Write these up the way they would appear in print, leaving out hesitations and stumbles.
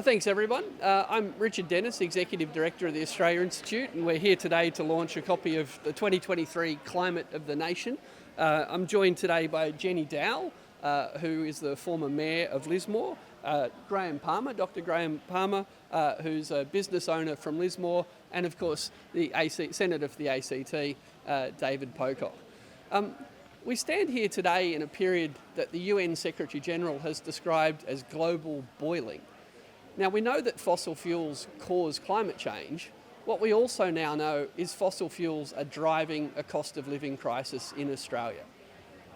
Thanks everyone. I'm Richard Dennis, Executive Director of the Australia Institute, and we're here today to launch a copy of the 2023 Climate of the Nation. I'm joined today by Jenny Dowell, who is the former Mayor of Lismore, Graham Palmer, Dr. Graham Palmer, who's a business owner from Lismore, and of course the Senator for the ACT, David Pocock. We stand here today in a period that the UN Secretary General has described as global boiling. Now, we know that fossil fuels cause climate change. What we also now know is fossil fuels are driving a cost of living crisis in Australia.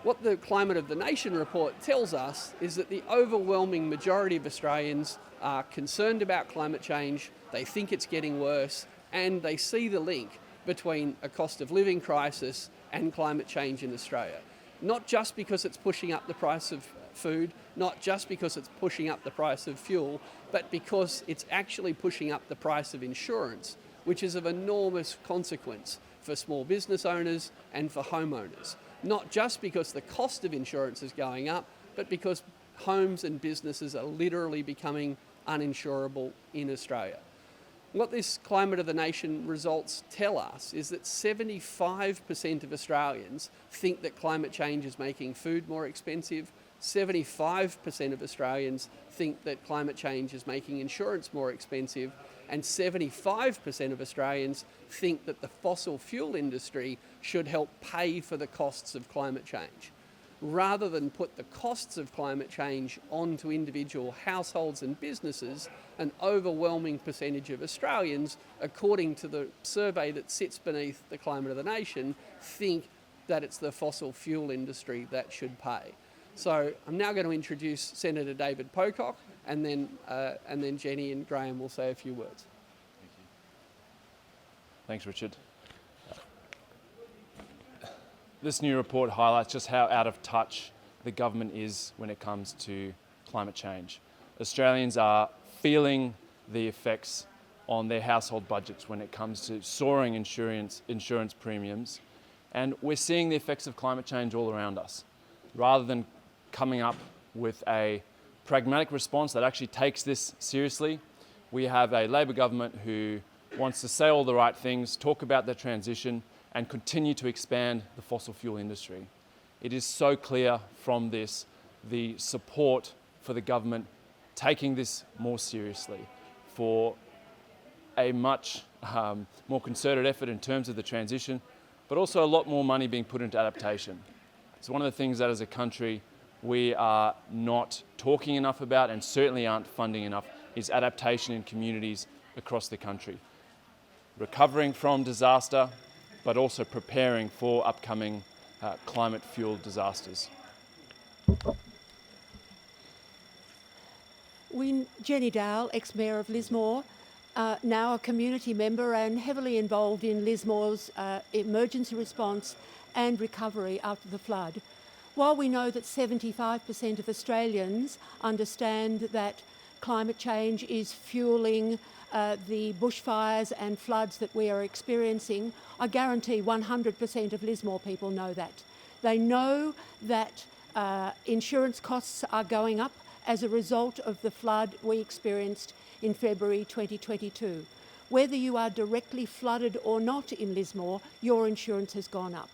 What the Climate of the Nation report tells us is that the overwhelming majority of Australians are concerned about climate change, they think it's getting worse, and they see the link between a cost of living crisis and climate change in Australia. Not just because it's pushing up the price of food, not just because it's pushing up the price of fuel, but because it's actually pushing up the price of insurance, which is of enormous consequence for small business owners and for homeowners. Not just because the cost of insurance is going up, but because homes and businesses are literally becoming uninsurable in Australia. What this Climate of the Nation results tell us is that 75% of Australians think that climate change is making food more expensive, 75% of Australians think that climate change is making insurance more expensive, and 75% of Australians think that the fossil fuel industry should help pay for the costs of climate change. Rather than put the costs of climate change onto individual households and businesses, an overwhelming percentage of Australians, according to the survey that sits beneath the Climate of the Nation, think that it's the fossil fuel industry that should pay. So I'm now going to introduce Senator David Pocock, and then Jenny and Graham will say a few words. Thank you. Thanks, Richard. This new report highlights just how out of touch the government is when it comes to climate change. Australians are feeling the effects on their household budgets when it comes to soaring insurance premiums, and we're seeing the effects of climate change all around us. Rather than coming up with a pragmatic response that actually takes this seriously, we have a Labor government who wants to say all the right things, talk about the transition, and continue to expand the fossil fuel industry. It is so clear from this the support for the government taking this more seriously, for a much more concerted effort in terms of the transition, but also a lot more money being put into adaptation. It's one of the things that as a country we are not talking enough about, and certainly aren't funding enough, is adaptation in communities across the country. Recovering from disaster, but also preparing for upcoming climate-fueled disasters. Jenny Dowell, ex-Mayor of Lismore, now a community member and heavily involved in Lismore's emergency response and recovery after the flood. While we know that 75% of Australians understand that climate change is fueling the bushfires and floods that we are experiencing, I guarantee 100% of Lismore people know that. They know that insurance costs are going up as a result of the flood we experienced in February 2022. Whether you are directly flooded or not in Lismore, your insurance has gone up.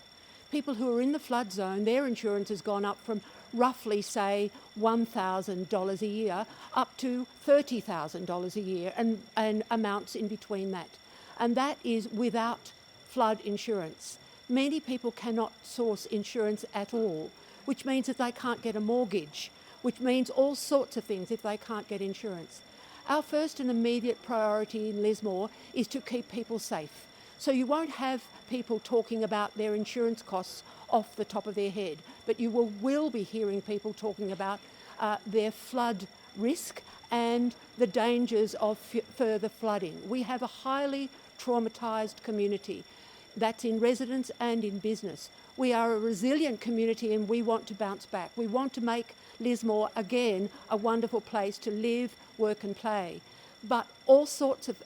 People who are in the flood zone, their insurance has gone up from roughly, say, $1,000 a year up to $30,000 a year, and amounts in between that. And that is without flood insurance. Many people cannot source insurance at all, which means that they can't get a mortgage, which means all sorts of things if they can't get insurance. Our first and immediate priority in Lismore is to keep people safe. So you won't have people talking about their insurance costs off the top of their head, but you will be hearing people talking about their flood risk and the dangers of further flooding. We have a highly traumatised community that's in residence and in business. We are a resilient community and we want to bounce back. We want to make Lismore again a wonderful place to live, work and play. But all sorts of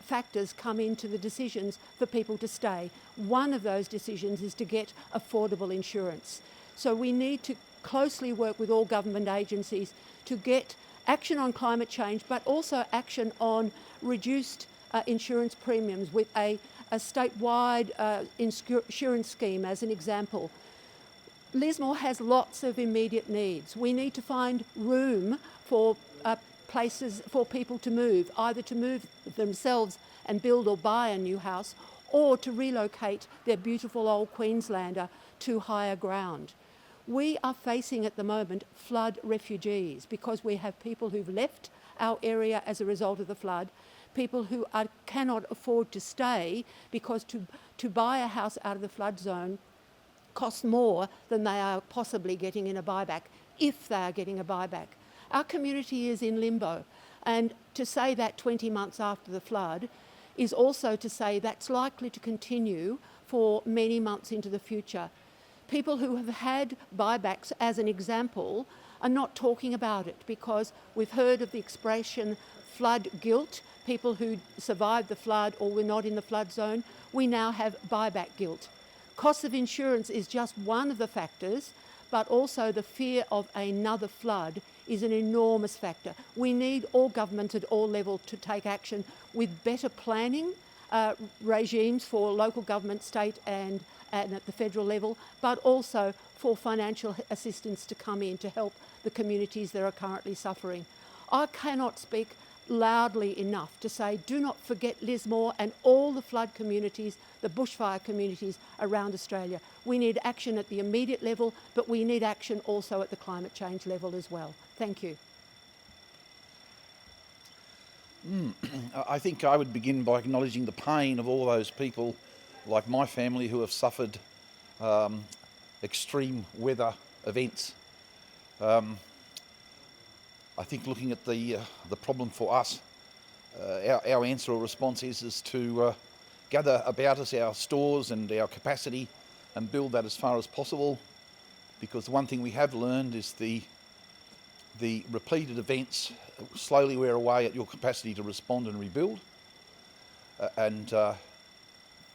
factors come into the decisions for people to stay. One of those decisions is to get affordable insurance. So we need to closely work with all government agencies to get Action on climate change, but also action on reduced insurance premiums with a statewide insurance scheme as an example. Lismore has lots of immediate needs. We need to find room for places for people to move, either to move themselves and build or buy a new house, or to relocate their beautiful old Queenslander to higher ground. We are facing at the moment flood refugees because we have people who've left our area as a result of the flood, people who cannot afford to stay because to buy a house out of the flood zone costs more than they are possibly getting in a buyback, if they are getting a buyback. Our community is in limbo, and to say that 20 months after the flood is also to say that's likely to continue for many months into the future. People who have had buybacks, as an example, are not talking about it because we've heard of the expression flood guilt, people who survived the flood or were not in the flood zone. We now have buyback guilt. Cost of insurance is just one of the factors, but also the fear of another flood is an enormous factor. We need all government at all levels to take action with better planning regimes for local government, state and at the federal level, but also for financial assistance to come in to help the communities that are currently suffering. I cannot speak loudly enough to say do not forget Lismore and all the flood communities, the bushfire communities around Australia. We need action at the immediate level, but we need action also at the climate change level as well. Thank you. I think I would begin by acknowledging the pain of all those people like my family who have suffered extreme weather events. I think looking at the problem for us, our answer or response is to gather about us our stores and our capacity and build that as far as possible, because the one thing we have learned is the repeated events slowly wear away at your capacity to respond and rebuild. And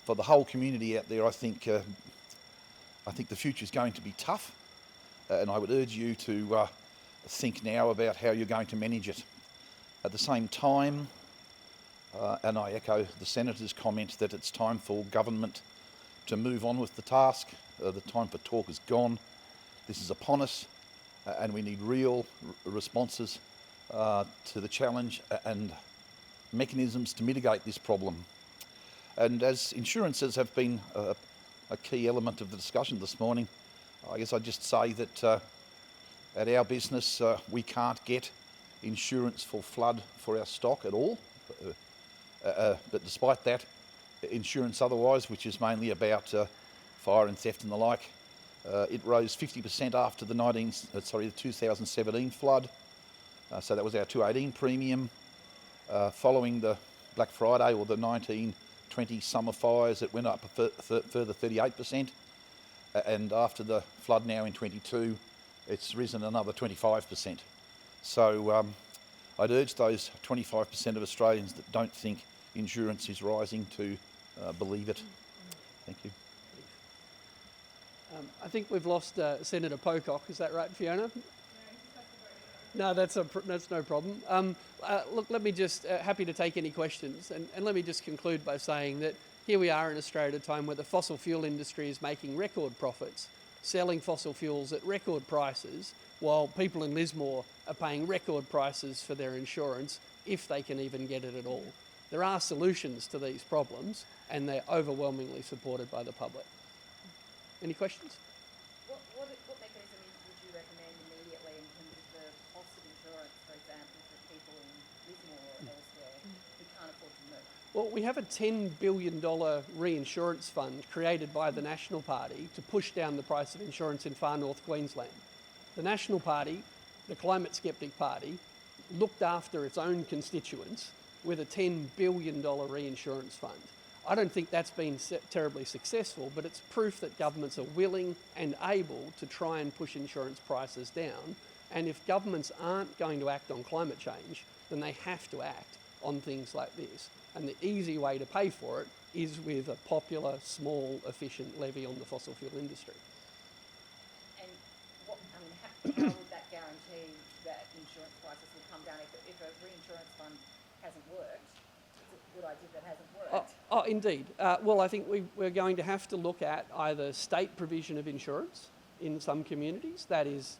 for the whole community out there, I think the future is going to be tough, and I would urge you to think now about how you're going to manage it. At the same time, and I echo the Senator's comment that it's time for government to move on with the task. The time for talk is gone. This is upon us, and we need real responses to the challenge and mechanisms to mitigate this problem. And as insurances have been a key element of the discussion this morning, I guess I'd just say that at our business we can't get insurance for flood for our stock at all. But despite that, insurance otherwise, which is mainly about fire and theft and the like, it rose 50% after the 2017 flood. So that was our 2018 premium. Following the Black Friday or the 1920 summer fires, it went up a further 38%. And after the flood now in 22, it's risen another 25%. So I'd urge those 25% of Australians that don't think insurance is rising to believe it. Thank you. I think we've lost Senator Pocock. Is that right, Fiona? No, that's no problem. Look, let me just, happy to take any questions, and let me just conclude by saying that here we are in Australia at a time where the fossil fuel industry is making record profits, selling fossil fuels at record prices, while people in Lismore are paying record prices for their insurance, if they can even get it at all. There are solutions to these problems, and they're overwhelmingly supported by the public. Any questions? What mechanism would you recommend immediately in terms of the cost of insurance, for example, for people in Lismore or elsewhere who can't afford to move? Well, we have a $10 billion reinsurance fund created by the National Party to push down the price of insurance in far north Queensland. The National Party, the climate skeptic party, looked after its own constituents with a $10 billion reinsurance fund. I don't think that's been terribly successful, but it's proof that governments are willing and able to try and push insurance prices down. And if governments aren't going to act on climate change, then they have to act on things like this. And the easy way to pay for it is with a popular, small, efficient levy on the fossil fuel industry. And how would that guarantee that insurance prices will come come down if a reinsurance fund hasn't worked. It's a good idea that hasn't worked. Oh, indeed. Well, I think we're going to have to look at either state provision of insurance in some communities. That is,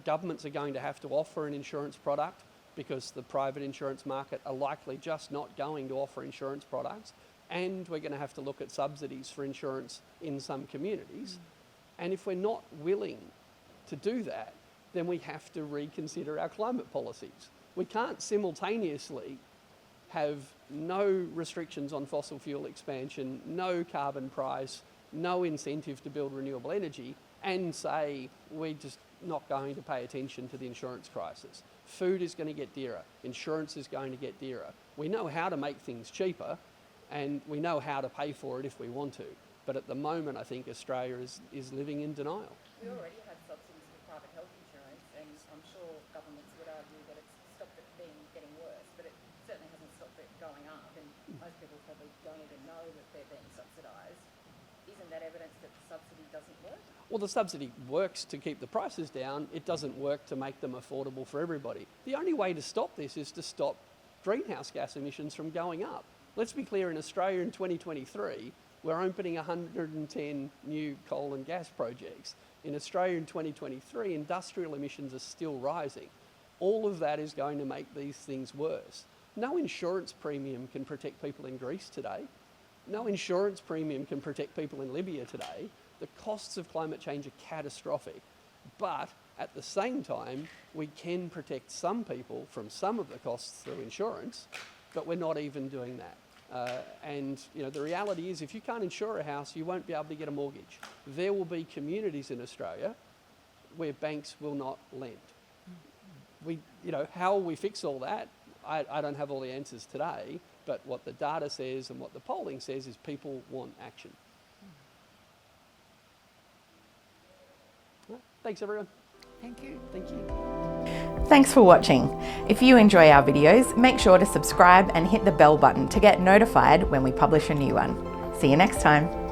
governments are going to have to offer an insurance product because the private insurance market are likely just not going to offer insurance products. And we're going to have to look at subsidies for insurance in some communities. And if we're not willing to do that, then we have to reconsider our climate policies. We can't simultaneously have no restrictions on fossil fuel expansion, no carbon price, no incentive to build renewable energy, and say we're just not going to pay attention to the insurance crisis. Food is going to get dearer, insurance is going to get dearer. We know how to make things cheaper, and we know how to pay for it if we want to. But at the moment, I think Australia is living in denial. We already had subsidies for private health insurance, and I'm sure governments would argue that it's stopped it getting worse, but it certainly hasn't stopped it going up, and most people probably don't even know that they're being subsidised. Isn't that evidence that the subsidy doesn't work? Well, the subsidy works to keep the prices down. It doesn't work to make them affordable for everybody. The only way to stop this is to stop greenhouse gas emissions from going up. Let's be clear, in Australia in 2023, we're opening 110 new coal and gas projects. In Australia in 2023, industrial emissions are still rising. All of that is going to make these things worse. No insurance premium can protect people in Greece today. No insurance premium can protect people in Libya today. The costs of climate change are catastrophic. But at the same time, we can protect some people from some of the costs through insurance, but we're not even doing that. And you know, the reality is, if you can't insure a house, you won't be able to get a mortgage. There will be communities in Australia where banks will not lend. How will we fix all that? I don't have all the answers today, but what the data says and what the polling says is people want action. Well, thanks everyone. Thank you. Thank you. Thanks for watching. If you enjoy our videos, make sure to subscribe and hit the bell button to get notified when we publish a new one. See you next time.